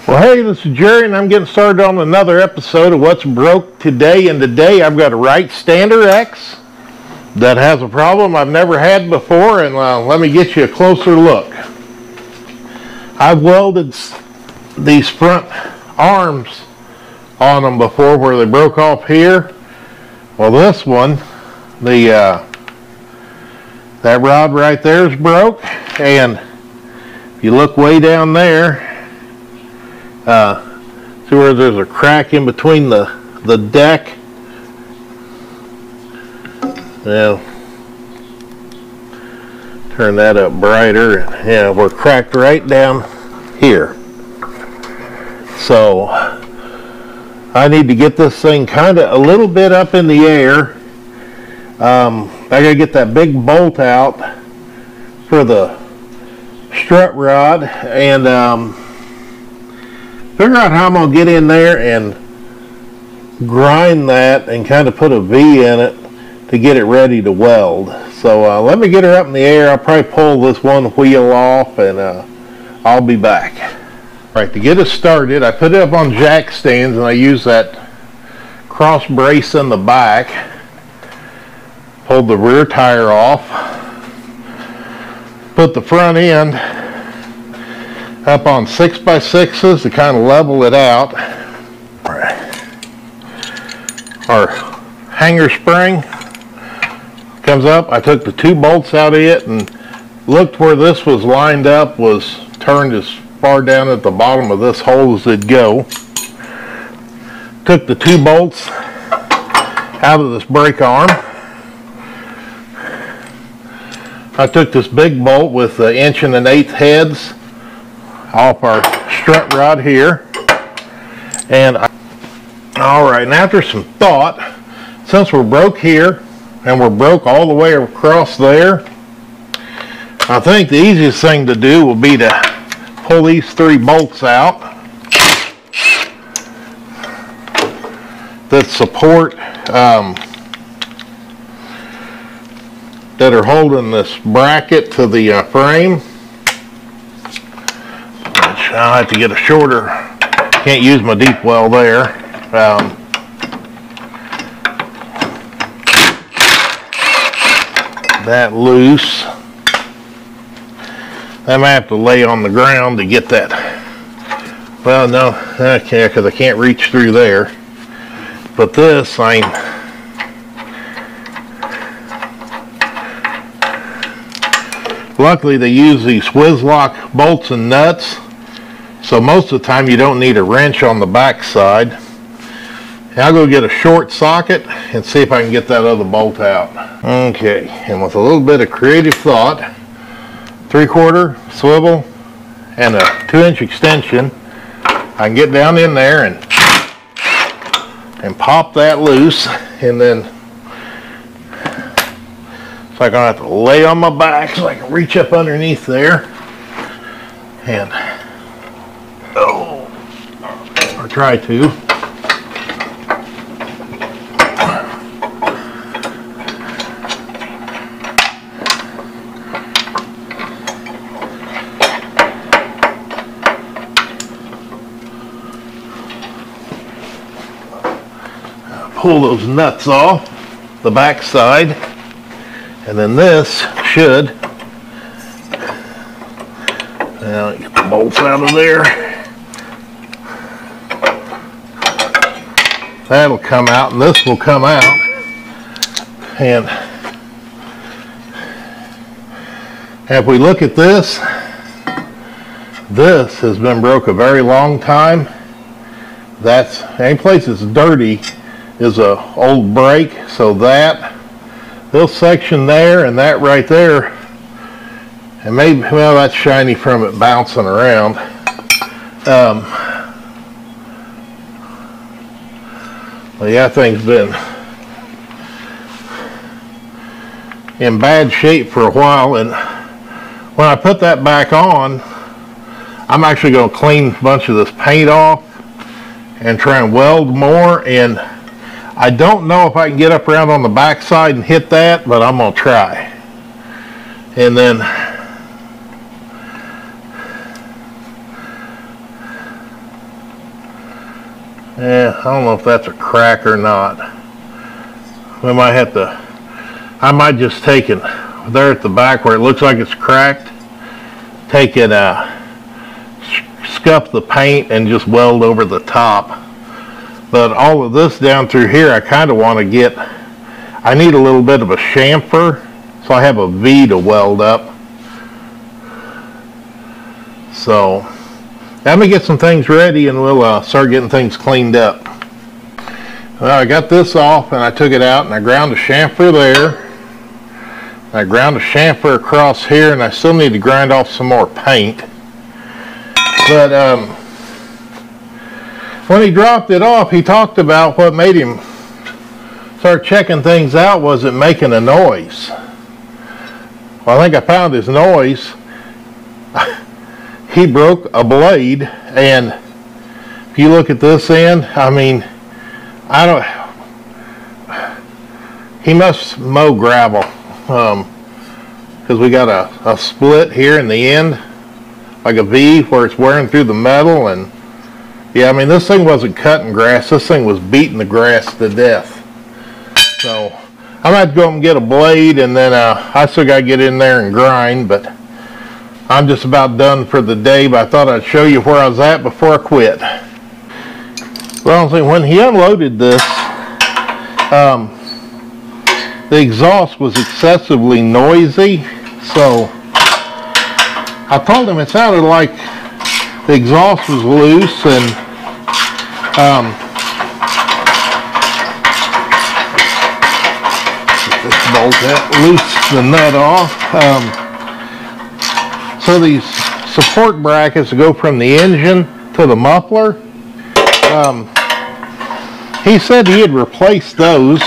Well, hey, this is Jerry, and I'm getting started on another episode of What's Broke Today. And today I've got a Wright Stander X that has a problem I've never had before, and let me get you a closer look. I've welded these front arms on them before where they broke off here. Well, this one, that rod right there is broke, and if you look way down there, see where there's a crack in between the deck. Now, turn that up brighter. Yeah, we're cracked right down here. So I need to get this thing kind of a little bit up in the air. I gotta get that big bolt out for the strut rod and figure out how I'm going to get in there and grind that and kind of put a V in it to get it ready to weld. So let me get her up in the air. I'll probably pull this one wheel off and I'll be back. Right, to get it started, I put it up on jack stands and I use that cross brace in the back. Pulled the rear tire off. Put the front end up on 6x6s to kind of level it out. Our hanger spring comes up. I took the two bolts out of it and looked where this was lined up, was turned as far down at the bottom of this hole as it'd go. Took the two bolts out of this brake arm. I took this big bolt with the 1 1/8" heads off our strut rod here, and alright, and after some thought, since we're broke here and we're broke all the way across there, I think the easiest thing to do will be to pull these 3 bolts out that support that are holding this bracket to the frame. I'll have to get a shorter, can't use my deep well there. That loose. I might have to lay on the ground to get that. Well, no, I can't, because I can't reach through there. But this, luckily they use these whiz-lock bolts and nuts. So most of the time you don't need a wrench on the back side. I'll go get a short socket and see if I can get that other bolt out. Okay, and with a little bit of creative thought, 3/4 swivel and a 2-inch extension, I can get down in there and pop that loose, and then so I'm gonna have to lay on my back so I can reach up underneath there and or try to. Pull those nuts off the back side, and then this should, now get the bolts out of there. That'll come out, and this will come out, and if we look at this, this has been broke a very long time. That's any place that's dirty is a old brake, so that this section there and that right there, and maybe, well, that's shiny from it bouncing around. Well, yeah, that thing's been in bad shape for a while, and when I put that back on, I'm actually going to clean a bunch of this paint off and try and weld more. And I don't know if I can get up around on the back side and hit that, but I'm going to try. And then Yeah, I don't know if that's a crack or not. We might have to, I might just take it there at the back where it looks like it's cracked, take it, scuff the paint and just weld over the top. But all of this down through here, I kind of want to get, I need a little bit of a chamfer, so I have a V to weld up. So let me get some things ready and we'll start getting things cleaned up. Well, I got this off and I took it out and I ground a chamfer there. I ground a chamfer across here, and I still need to grind off some more paint. But when he dropped it off, he talked about what made him start checking things out was it making a noise. Well, I think I found his noise. He broke a blade, and if you look at this end, I mean, he must mow gravel, because we got a split here in the end, like a V where it's wearing through the metal. And yeah, I mean, this thing wasn't cutting grass, this thing was beating the grass to death. So I'm gonna have to go up and get a blade, and then I still gotta get in there and grind, but I'm just about done for the day. But I thought I'd show you where I was at before I quit. Well, when he unloaded this, the exhaust was excessively noisy, so I told him it sounded like the exhaust was loose, and just bolt that loose the nut off. So these support brackets go from the engine to the muffler. He said he had replaced those,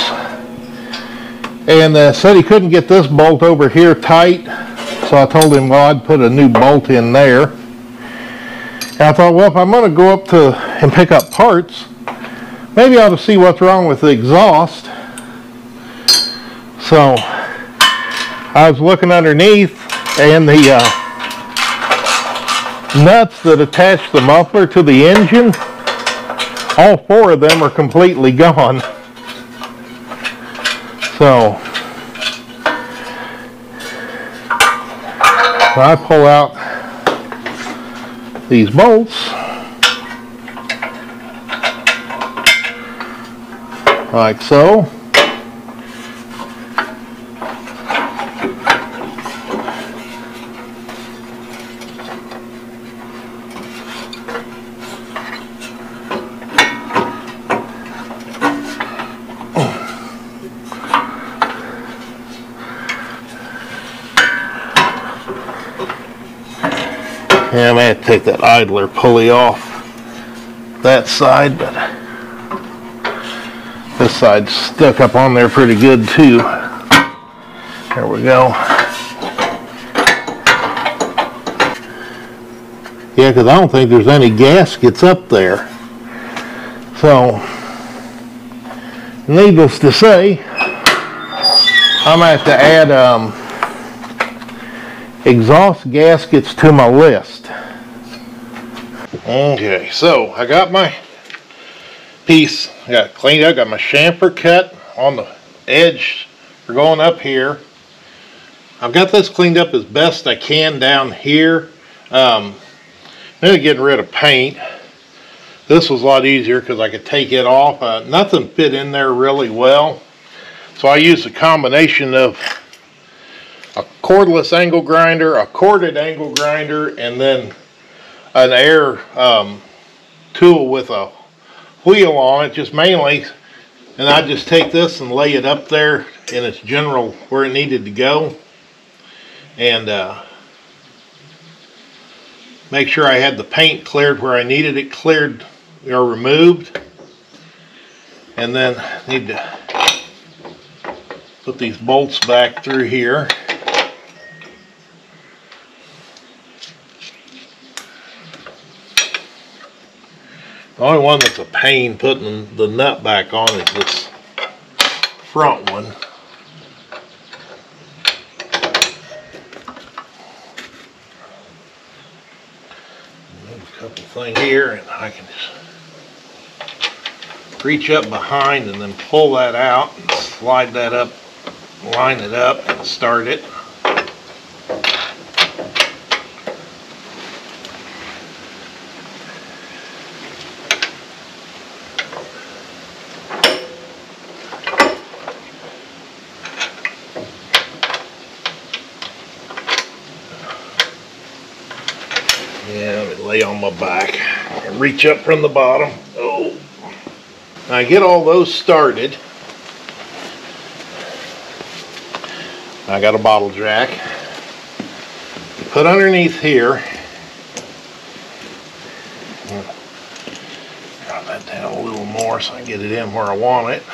and said he couldn't get this bolt over here tight, so I told him, well, I'd put a new bolt in there. And I thought, well, if I'm going to go up to and pick up parts, maybe I ought to see what's wrong with the exhaust. So I was looking underneath, and the nuts that attach the muffler to the engine, all four of them are completely gone. So I pull out these bolts like so. Yeah, I may have to take that idler pulley off that side, but this side's stuck up on there pretty good too. There we go. Yeah, because I don't think there's any gaskets up there. So, needless to say, I'm going to have to add exhaust gaskets to my list. Okay, so I got my piece, I got it cleaned up, got my chamfer cut on the edge for going up here. I've got this cleaned up as best I can down here. I'm getting rid of paint. This was a lot easier because I could take it off. Nothing fit in there really well, so I used a combination of a cordless angle grinder, a corded angle grinder, and then an air tool with a wheel on it, just mainly. And I just take this and lay it up there in its general where it needed to go, and make sure I had the paint cleared where I needed it cleared or removed. And then need to put these bolts back through here. The only one that's a pain putting the nut back on is this front one. Move a couple things here, and I can just reach up behind and then pull that out and slide that up, line it up and start it. Yeah, let me lay on my back and reach up from the bottom. Oh. I get all those started. I got a bottle jack. Put underneath here. Drop that down a little more so I can get it in where I want it.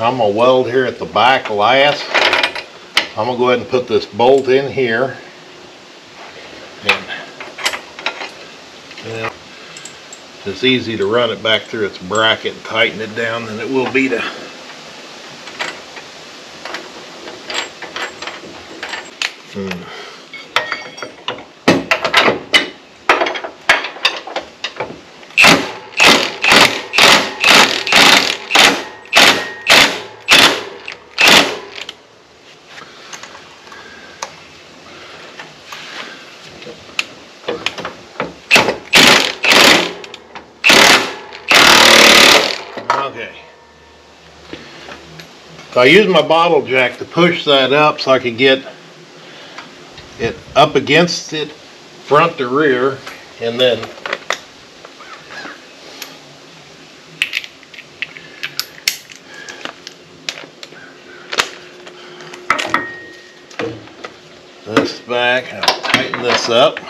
I'm going to weld here at the back last. I'm going to go ahead and put this bolt in here. And it's easy to run it back through its bracket and tighten it down than it will be to Okay. So I used my bottle jack to push that up so I could get it up against it front to rear, and then this back. I'll tighten this up.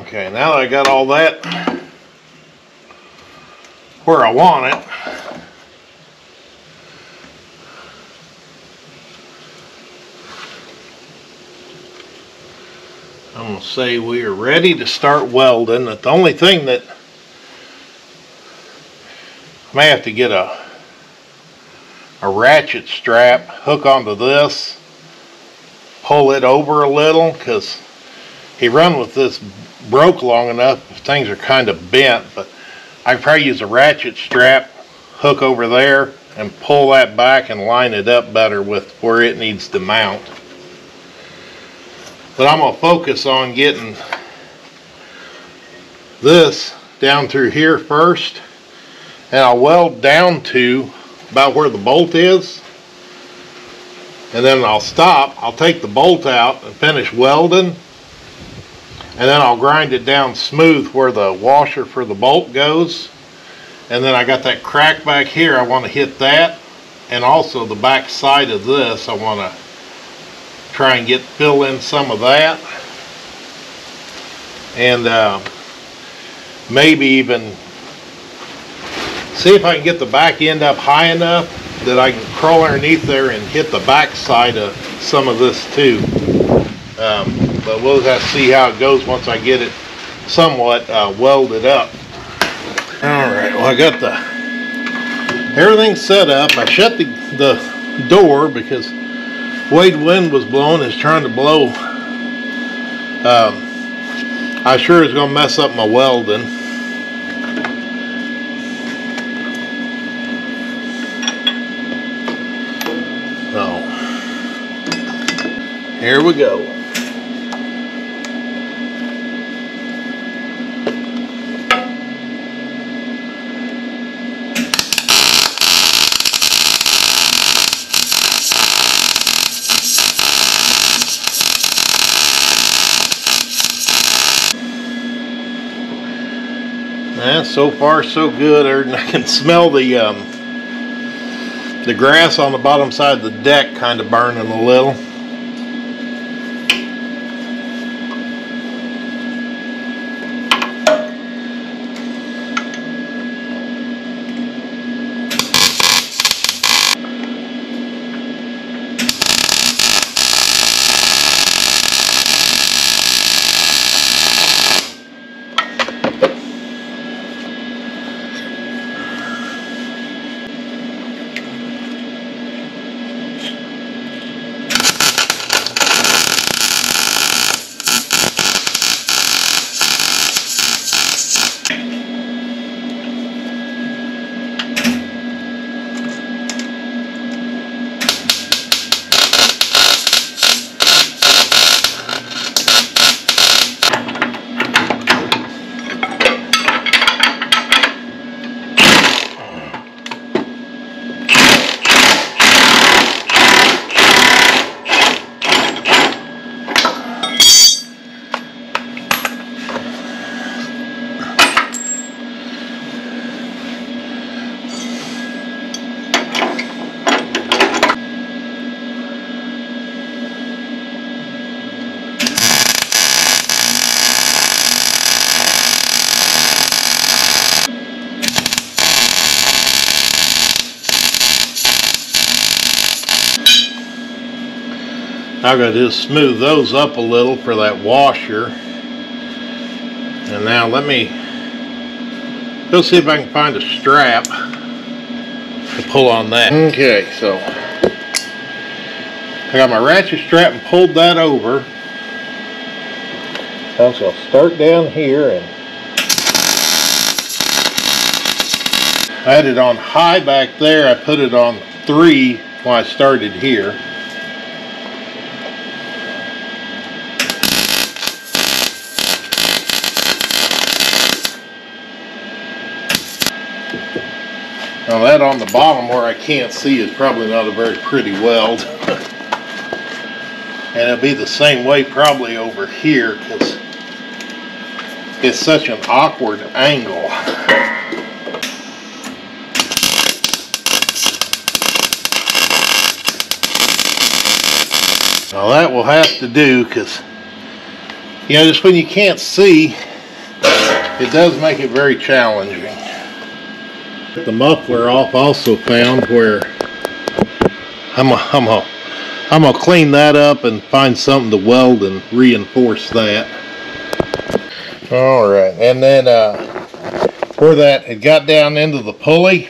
Okay, now that I got all that where I want it, I'm going to say we are ready to start welding. The only thing that I may have to get a ratchet strap, hook onto this, pull it over a little, because he run with this broke long enough, things are kind of bent, but I could probably use a ratchet strap, hook over there, and pull that back and line it up better with where it needs to mount. But I'm going to focus on getting this down through here first, and I'll weld down to about where the bolt is, and then I'll stop, I'll take the bolt out and finish welding, and then I'll grind it down smooth where the washer for the bolt goes. And then I got that crack back here, I want to hit that, and also the back side of this I want to try and fill in some of that, and maybe even see if I can get the back end up high enough that I can crawl underneath there and hit the back side of some of this too. But we'll have to see how it goes once I get it somewhat welded up. Alright, well, I got everything set up. I shut the door because Wade wind was blowing, is trying to blow. I sure is going to mess up my welding. So, here we go. So far so good. I can smell the grass on the bottom side of the deck kind of burning a little. I'm going to just smooth those up a little for that washer. And now let me go see if I can find a strap to pull on that. Okay, so I got my ratchet strap and pulled that over. So I'll start down here, and I had it on high back there. I put it on 3 when I started here. Now that on the bottom where I can't see is probably not a very pretty weld. And it'll be the same way probably over here because it's such an awkward angle. Now that will have to do because, you know, just when you can't see, it does make it very challenging. The muffler off also found where I'm gonna clean that up and find something to weld and reinforce that. All right, and then where that had got down into the pulley,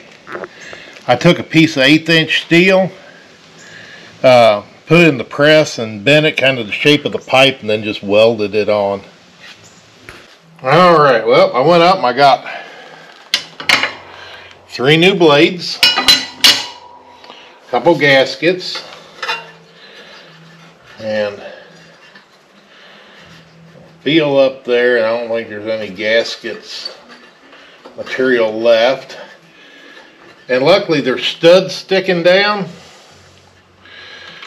I took a piece of 1/8" steel, put it in the press and bent it kind of the shape of the pipe, and then just welded it on. All right, well, I went up and I got 3 new blades, a couple gaskets, and feel up there, and I don't think there's any gaskets material left. And luckily there's studs sticking down,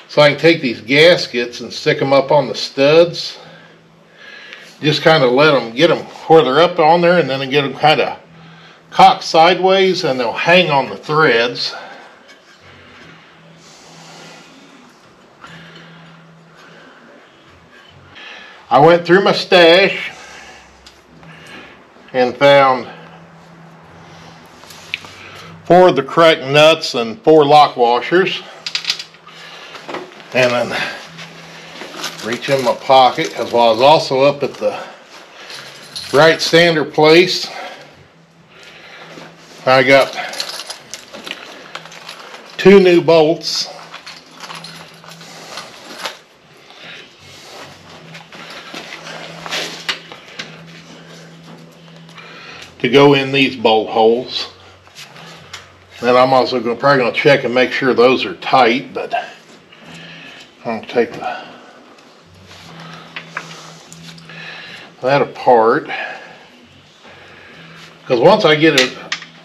so I can take these gaskets and stick them up on the studs. Just kind of let them, get them where they're up on there, and then get them kind of cocked sideways, and they'll hang on the threads. I went through my stash and found 4 of the correct nuts and 4 lock washers, and then reach in my pocket, because while I was also up at the Wright standard place, I got 2 new bolts to go in these bolt holes. Then I'm also probably going to check and make sure those are tight, but I'm going to take that apart, because once I get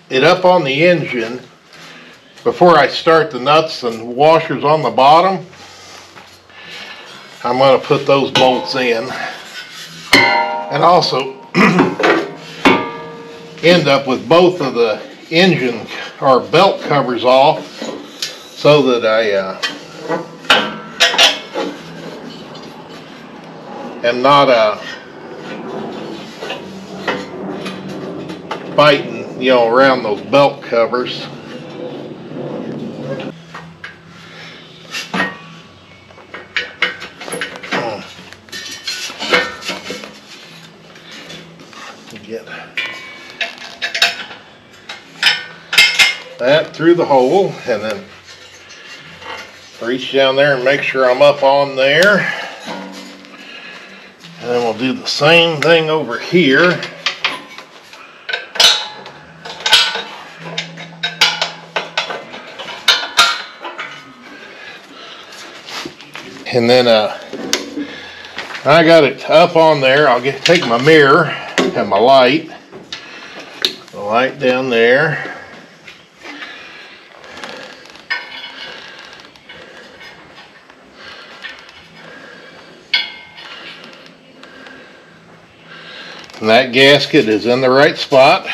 it up on the engine, before I start the nuts and washers on the bottom, I'm going to put those bolts in. And also end up with both of the engine or belt covers off, so that I am not biting, you know, around those belt covers. Get that through the hole, and then reach down there and make sure I'm up on there. And then we'll do the same thing over here. And then I got it up on there. I'll take my mirror and my light. The light down there. And that gasket is in the right spot.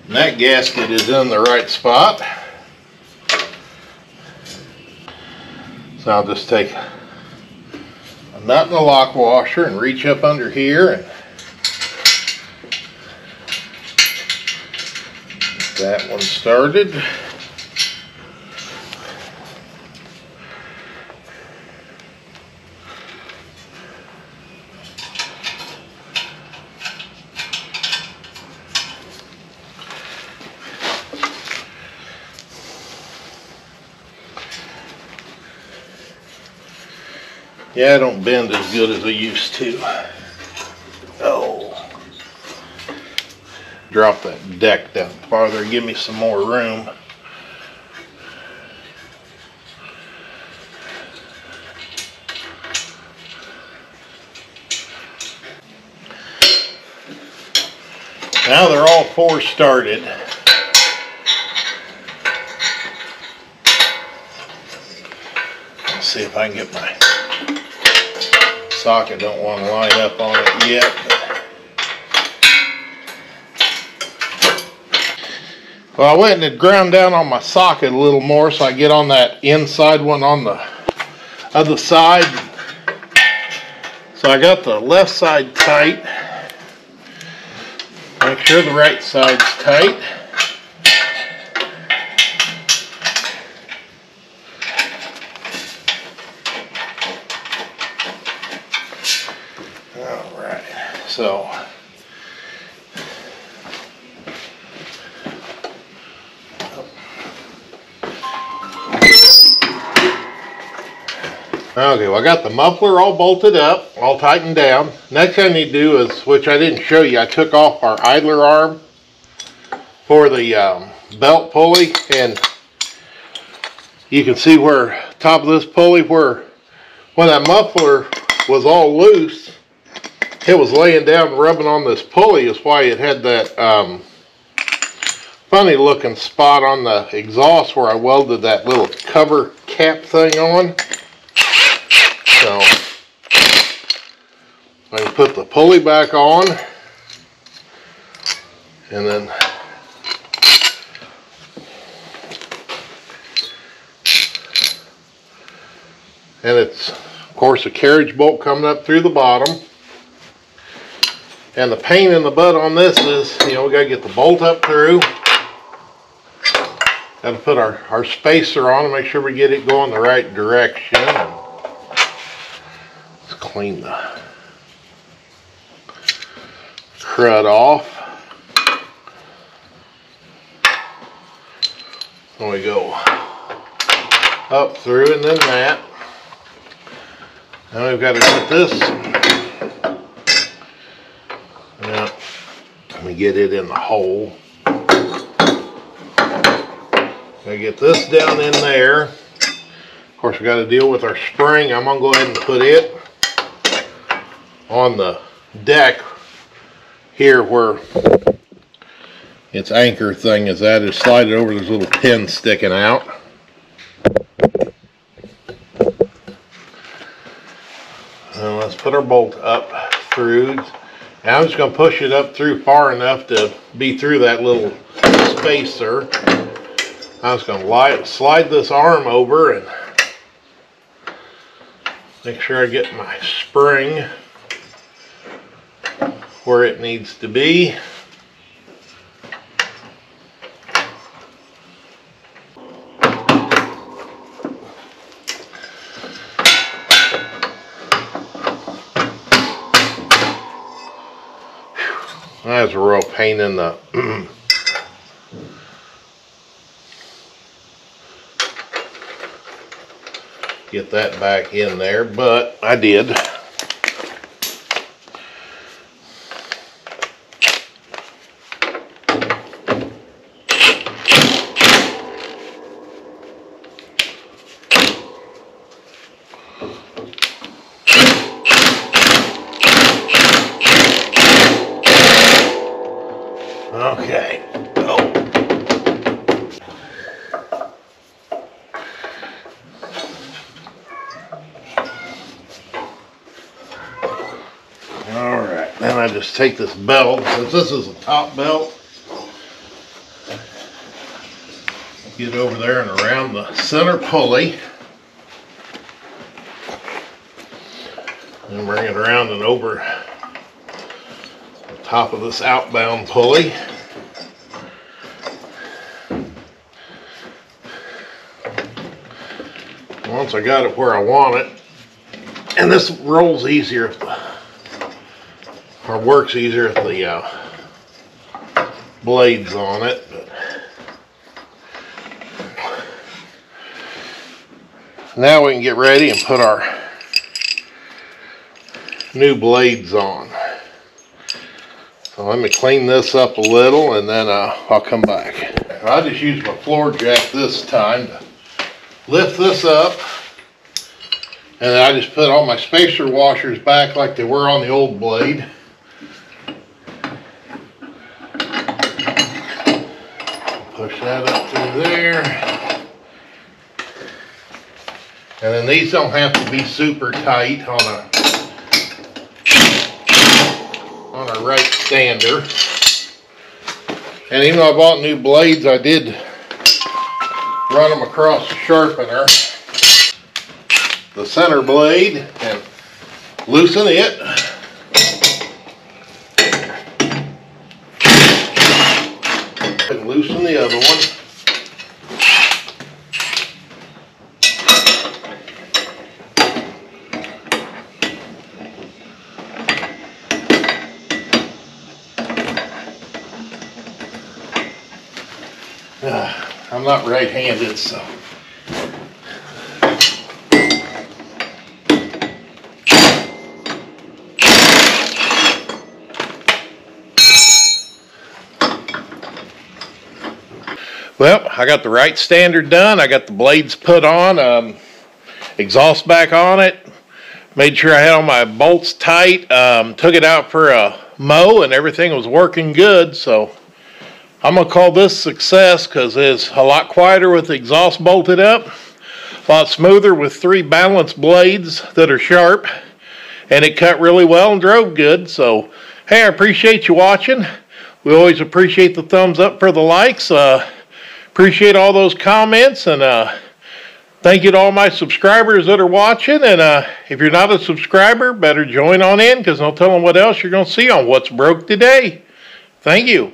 And that gasket is in the right spot. So I'll just take a nut and a lock washer and reach up under here and get that one started. Yeah, I don't bend as good as I used to. Oh. Drop that deck down farther, give me some more room. Now they're all four started. Let's see if I can get my socket. Don't want to line up on it yet. Well, I went and had ground down on my socket a little more so I get on that inside one on the other side. So I got the left side tight. Make sure the right side's tight. Alright, so okay, well I got the muffler all bolted up, all tightened down. Next thing I need to do is, which I didn't show you, I took off our idler arm for the belt pulley, and you can see where top of this pulley, where when that muffler was all loose, it was laying down rubbing on this pulley, is why it had that funny looking spot on the exhaust where I welded that little cover cap thing on. So I can put the pulley back on, and then it's of course a carriage bolt coming up through the bottom. And the pain in the butt on this is, you know, we got to get the bolt up through. Got to put our spacer on and make sure we get it going the right direction. Let's clean the crud off. There we go. Up through, and then that. Now we've got to put this. Let me get it in the hole. I get this down in there. Of course, we got to deal with our spring. I'm gonna go ahead and put it on the deck here where its anchor thing is at. Just slide it over, there's a little pin sticking out. And let's put our bolt up through. Now I'm just going to push it up through far enough to be through that little spacer. I'm just going to slide this arm over and make sure I get my spring where it needs to be. That's a real pain in the get that back in there, but I did. Okay. Alright, then I just take this belt, since this is a top belt, get over there and around the center pulley, and bring it around and over the top of this outbound pulley. Once I got it where I want it, and this rolls easier if or works easier if the blades on it. But now we can get ready and put our new blades on. So let me clean this up a little and then I'll come back. I just used my floor jack this time to lift this up, and then I just put all my spacer washers back like they were on the old blade. Push that up through there. And then these don't have to be super tight on a Wright stander. And even though I bought new blades, I did run them across the sharpener, the center blade, and loosen it. And loosen the other one. I'm not right-handed, so. Well, I got the Wright standard done. I got the blades put on, exhaust back on it. Made sure I had all my bolts tight. Took it out for a mow and everything was working good. So I'm going to call this success because it's a lot quieter with the exhaust bolted up. A lot smoother with 3 balanced blades that are sharp. And it cut really well and drove good. So, hey, I appreciate you watching. We always appreciate the thumbs up for the likes. Appreciate all those comments, and thank you to all my subscribers that are watching. And if you're not a subscriber, better join on in, because I'll tell them what else you're going to see on What's Broke Today. Thank you.